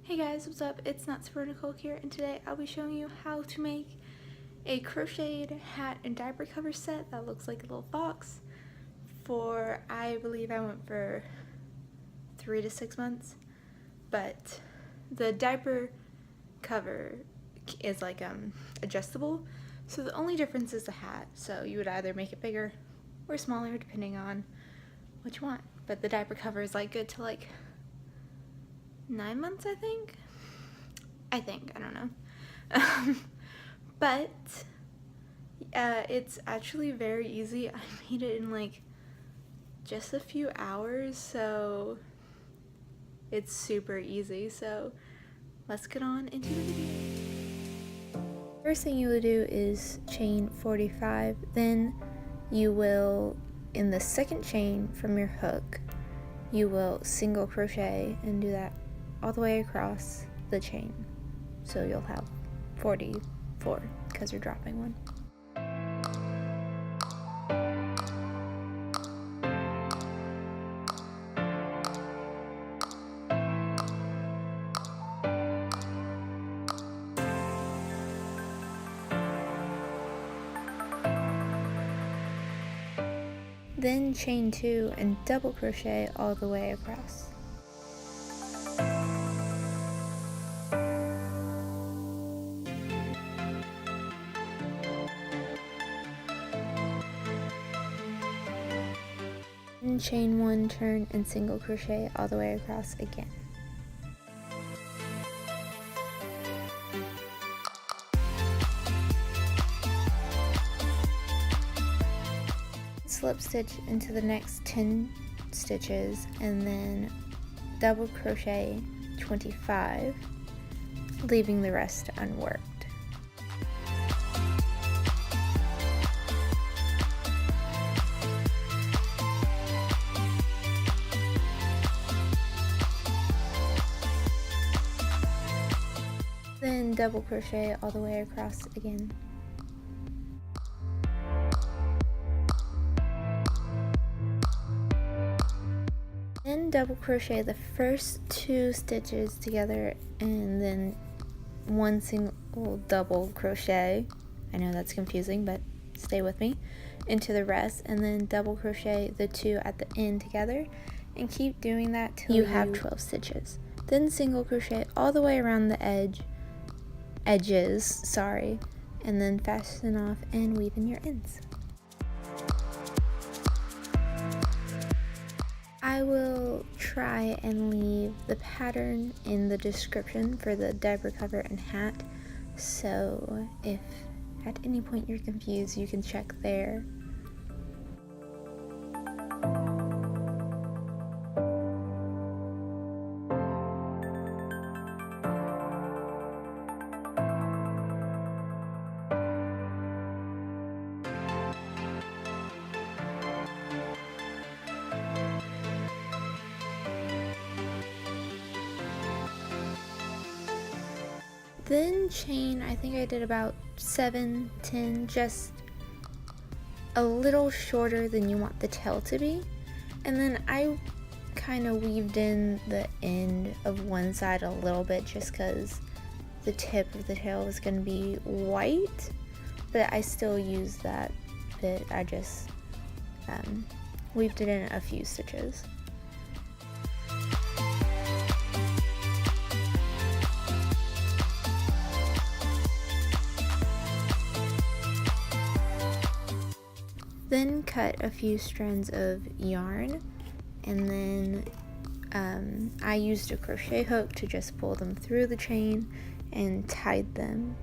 Hey guys, what's up? It's Not Super Nicole here, and today I'll be showing you how to make a crocheted hat and diaper cover set that looks like a little box for, I believe I went for 3 to 6 months, but the diaper cover is like adjustable, so the only difference is the hat, so you would either make it bigger or smaller depending on what you want, but the diaper cover is like good to like 9 months, I think, I don't know. But it's actually very easy. I made it in like just a few hours, so it's super easy. So let's get on into the video. First thing you will do is chain 45, then you will, in the second chain from your hook, you will single crochet and do that all the way across the chain, so you'll have 44 because you're dropping one. Then chain 2 and double crochet all the way across. Then chain 1, turn, and single crochet all the way across again. Slip stitch into the next 10 stitches and then double crochet 25, leaving the rest unworked. Then double crochet all the way across again. Then double crochet the first 2 stitches together and then one single double crochet, I know that's confusing but stay with me, into the rest, and then double crochet the 2 at the end together and keep doing that till you have 12 stitches. Then single crochet all the way around the edges, and then fasten off and weave in your ends. I will try and leave the pattern in the description for the diaper cover and hat, so if at any point you're confused, you can check there. Then chain, I think I did about 7, 10, just a little shorter than you want the tail to be. And then I kind of weaved in the end of one side a little bit just because the tip of the tail was going to be white, but I still used that bit. I just weaved it in a few stitches. Then cut a few strands of yarn, and then I used a crochet hook to just pull them through the chain and tied them.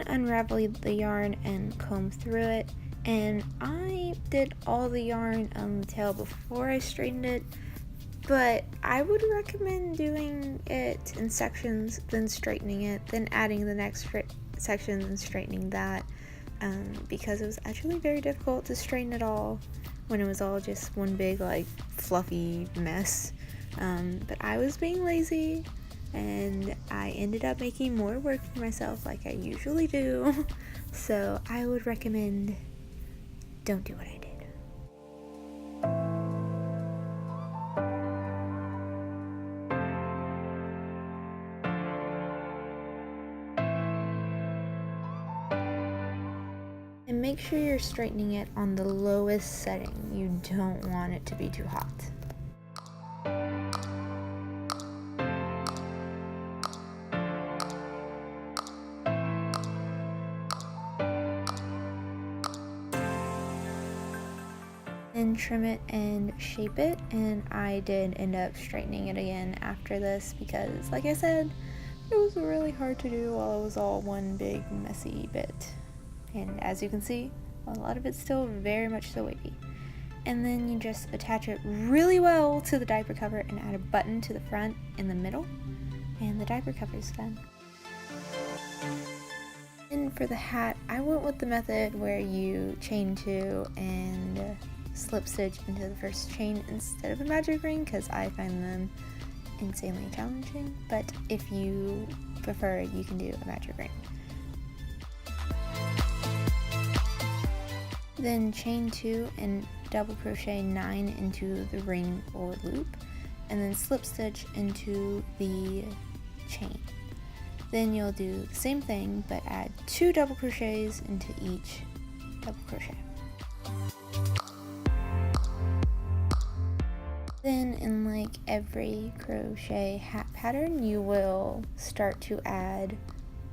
Unravel the yarn and comb through it, and I did all the yarn on the tail before I straightened it, but I would recommend doing it in sections, then straightening it, then adding the next section and straightening that, because it was actually very difficult to straighten it all when it was all just one big like fluffy mess. But I was being lazy and I ended up making more work for myself like I usually do. So I would recommend don't do what I did. And make sure you're straightening it on the lowest setting. You don't want it to be too hot. Then trim it and shape it, and I did end up straightening it again after this because, like I said, it was really hard to do while it was all one big messy bit. And as you can see, a lot of it's still very much so wavy. And then you just attach it really well to the diaper cover and add a button to the front in the middle, and the diaper cover is done. And for the hat, I went with the method where you chain 2 and slip stitch into the first chain instead of a magic ring because I find them insanely challenging, but if you prefer, you can do a magic ring. Then chain 2 and double crochet 9 into the ring or loop, and then slip stitch into the chain. Then you'll do the same thing but add 2 double crochets into each double crochet. Then in like every crochet hat pattern, you will start to add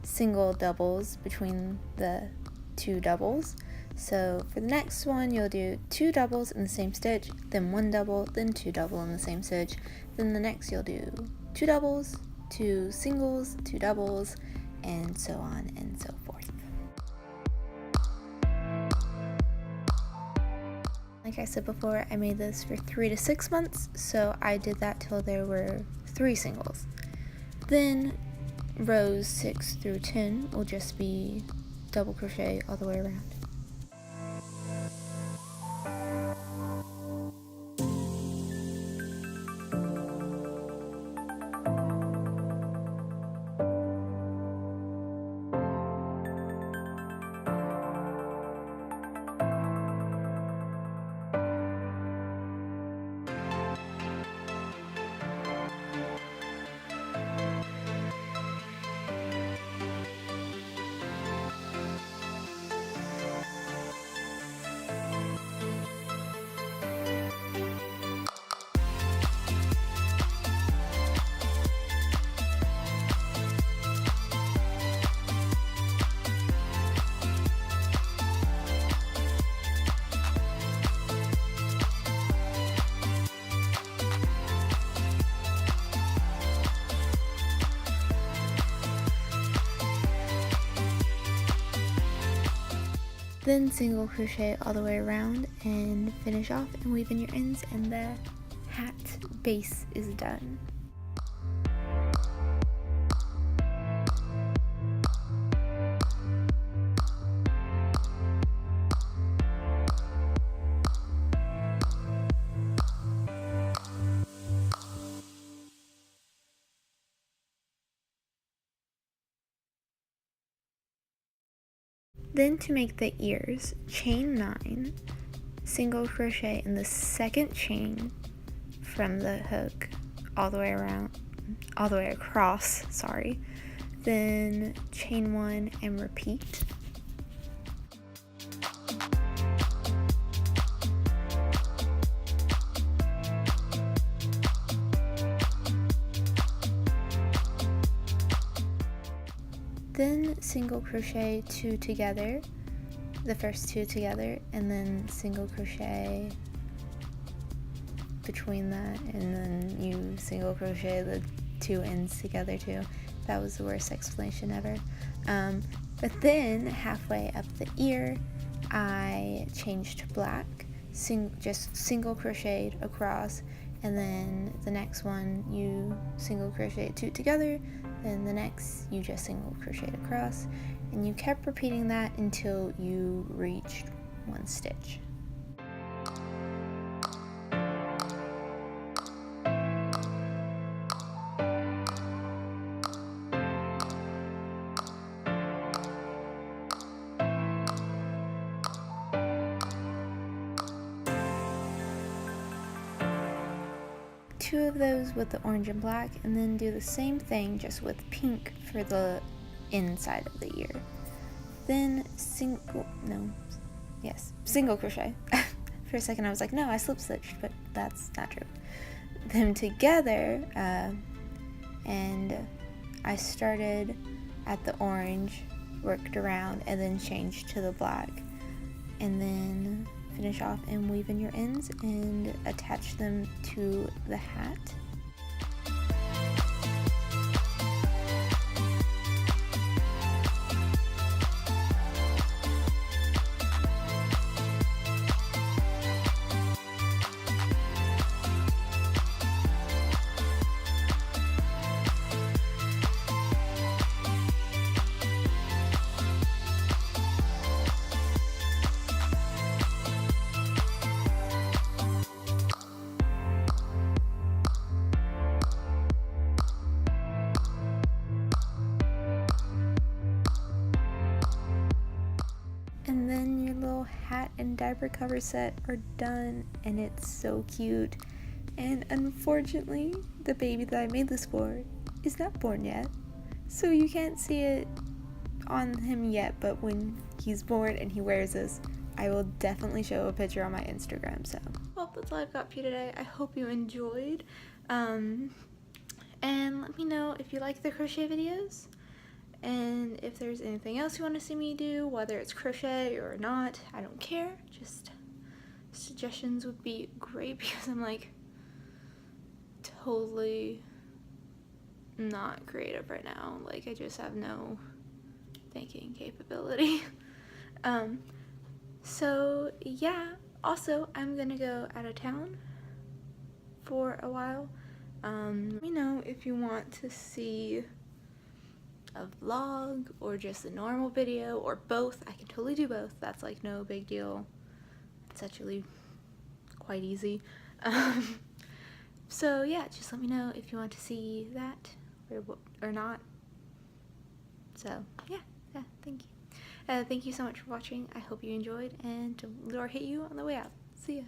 single doubles between the 2 doubles. So for the next one, you'll do 2 doubles in the same stitch, then 1 double, then 2 double in the same stitch. Then the next you'll do 2 doubles, 2 singles, 2 doubles, and so on and so forth. Like I said before, I made this for 3 to 6 months, so I did that till there were 3 singles. Then rows 6 through 10 will just be double crochet all the way around. Then single crochet all the way around and finish off and weave in your ends, and the hat base is done. Then to make the ears, chain 9, single crochet in the second chain from the hook all the way across, then chain 1 and repeat. Then single crochet 2 together, the first 2 together, and then single crochet between that, and then you single crochet the 2 ends together too. That was the worst explanation ever. But then halfway up the ear, I changed to black, just single crocheted across, and then the next one you single crochet 2 together, then the next you just single crochet across, and you kept repeating that until you reached 1 stitch. Two of those with the orange and black, and then do the same thing just with pink for the inside of the ear. Then single crochet. For a second I was like, no, I slip stitched, but that's not true. Them together, and I started at the orange, worked around, and then changed to the black, and then finish off and weave in your ends and attach them to the hat. And then your little hat and diaper cover set are done, and it's so cute. And unfortunately, the baby that I made this for is not born yet, so you can't see it on him yet, but when he's born and he wears this, I will definitely show a picture on my Instagram. So, well, that's all I've got for you today. I hope you enjoyed. And let me know if you like the crochet videos. And if there's anything else you want to see me do, whether it's crochet or not, I don't care. Just suggestions would be great, because I'm like totally not creative right now. Like, I just have no thinking capability. So yeah, also I'm gonna go out of town for a while. Let me know if you want to see a vlog or just a normal video or both. I can totally do both. That's like no big deal. It's actually quite easy. So yeah, just let me know if you want to see that or not. So yeah, thank you. Thank you so much for watching. I hope you enjoyed, and or hit you on the way out. See ya.